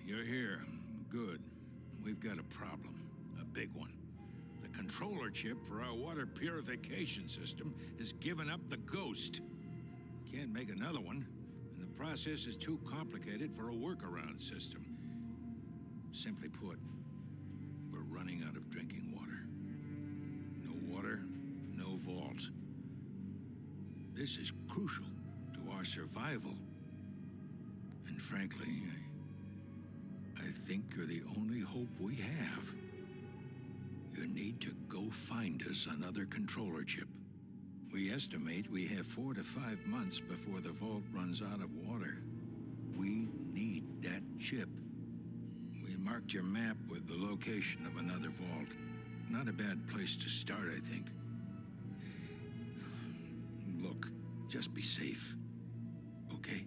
you're here. Good. We've got a problem. A big one. The controller chip for our water purification system has given up the ghost. Can't make another one, and the process is too complicated for a workaround system. Simply put, we're running out of drinking water. No water, no vault. This is crucial to our survival. And frankly, I think you're the only hope we have. You need to go find us another controller chip. We estimate we have 4 to 5 months before the vault runs out of water. We need that chip. We marked your map with the location of another vault. Not a bad place to start, I think. Look, just be safe, okay?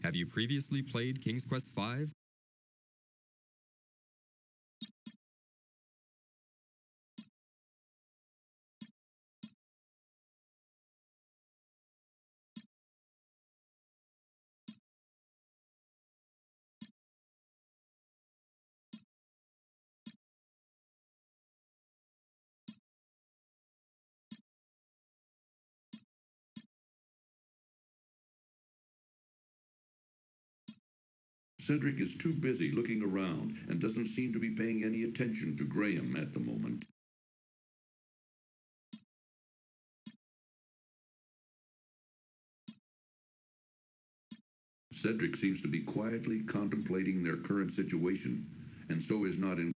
Have you previously played King's Quest V? Cedric is too busy looking around and doesn't seem to be paying any attention to Graham at the moment. Cedric seems to be quietly contemplating their current situation, and so is not in.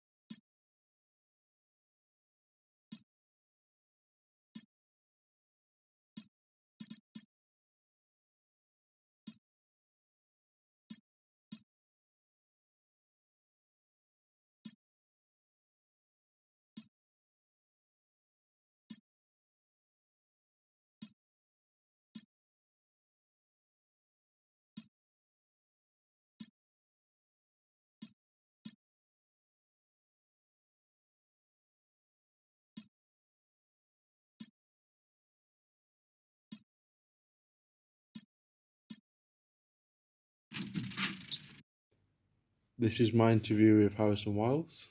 This is my interview with Harrison Wiles.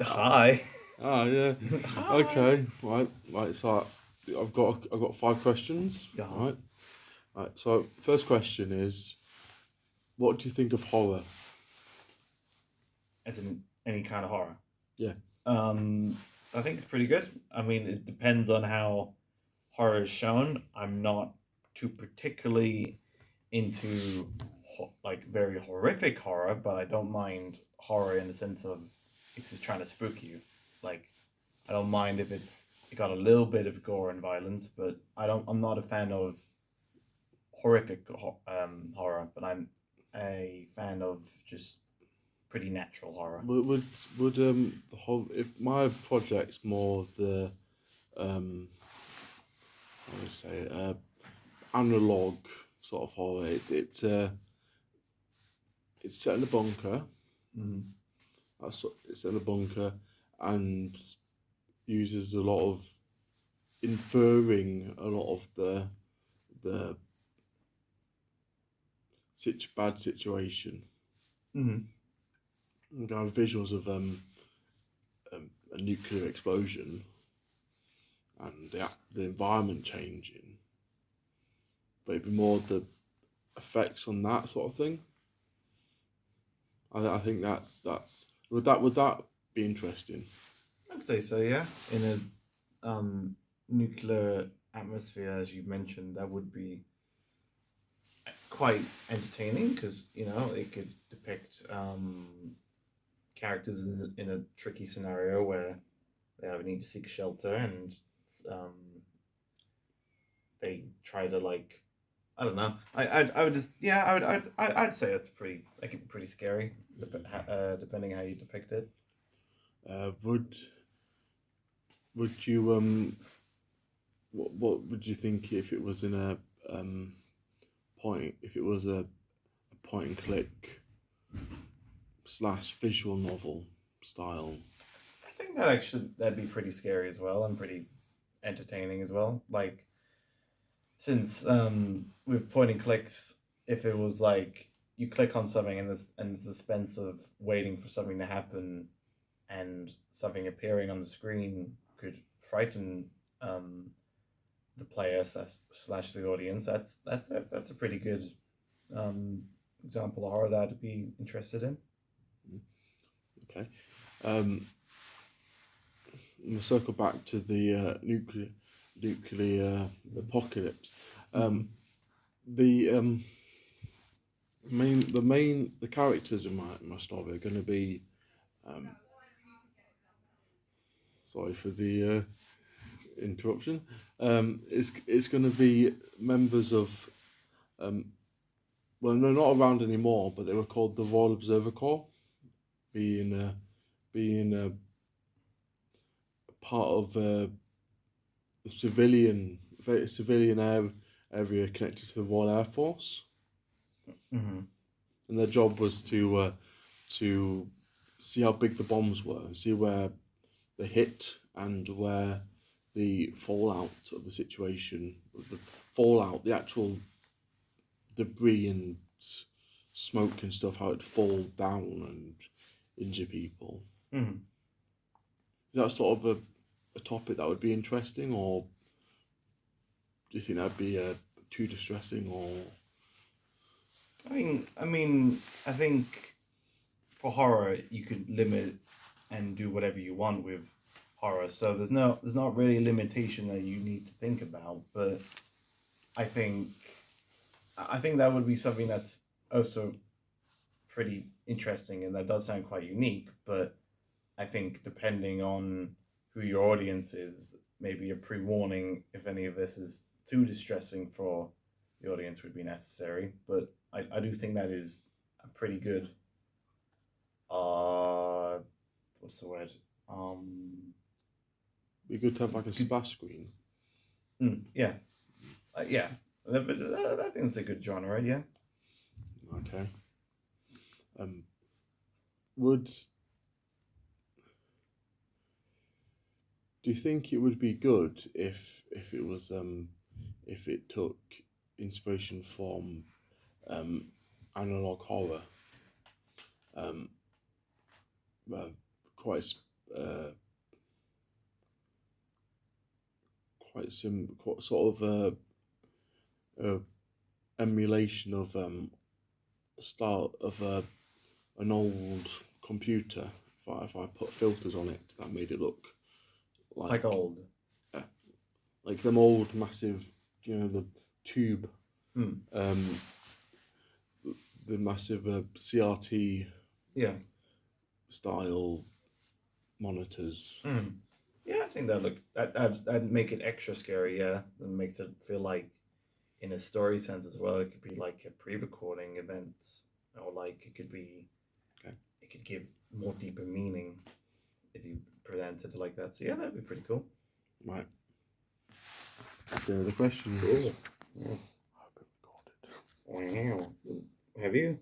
Hi. Ah, yeah. Hi. Okay. Right. So I've got 5 questions. Yeah. Right. So first question is, what do you think of horror? As in any kind of horror. Yeah. I think it's pretty good. I mean, it depends on how horror is shown. I'm not too particularly into like very horrific horror, but I don't mind horror in the sense of it's just trying to spook you. Like, I don't mind if it got a little bit of gore and violence, but I'm not a fan of horrific horror, but I'm a fan of just pretty natural horror. Would the whole, if my project's more of the I would say analog sort of horror. It's set in a bunker. Mm. It's in a bunker and uses a lot of inferring a lot of the bad situation. Mm. You have visuals of a nuclear explosion and the environment changing, but it'd be more the effects on that sort of thing. I think that's would that be interesting? I'd say so, yeah. In a nuclear atmosphere, as you mentioned, that would be quite entertaining because it could depict characters in a tricky scenario where they either need to seek shelter and they try to I don't know. I would just I'd say it's pretty scary, depending how you depict it. Would you what would you think if it was in a point and click / visual novel style? I think that'd be pretty scary as well and pretty entertaining as well. Like, since with point and clicks, if it was like you click on something and the suspense of waiting for something to happen and something appearing on the screen could frighten the player / the audience. That's a pretty good example of horror that I'd be interested in. Okay. We'll circle back to the nuclear apocalypse. The characters in my story are going to be sorry for the interruption. It's going to be members of well, they're not around anymore, but they were called the Royal Observer Corps, being a part of the civilian area connected to the Royal Air Force. Mm-hmm. And their job was to see how big the bombs were and see where they hit and where the fallout of the situation, the actual debris and smoke and stuff, how it'd fall down and injure people. Mm-hmm. Is that sort of a topic that would be interesting, or do you think that'd be too distressing? Or I think for horror you could limit and do whatever you want with horror. So there's not really a limitation that you need to think about. But I think I think that would be something that's also pretty interesting, and that does sound quite unique. But I think depending on who your audience is, maybe a pre-warning if any of this is too distressing for the audience would be necessary. But I do think that is a pretty good what's the word? Be good to have like a splash screen. Yeah, yeah. But I think it's a good genre. Yeah. Okay. Would do you think it would be good if it was if it took inspiration from analog horror? Uh, quite quite sort of a emulation of style of an old computer. If I put filters on it, that made it look Like old. like them old massive, the tube, Hmm. the massive CRT Yeah. style monitors. Yeah, I think that'd make it extra scary. Yeah, and makes it feel like, in a story sense as well, it could be like a pre-recording event, or like it could be, Okay. it could give more deeper meaning if you presented it like that. So yeah, that'd be pretty cool. Right. So the questions. Cool. Yeah. I hope it recorded. Wow. Have you?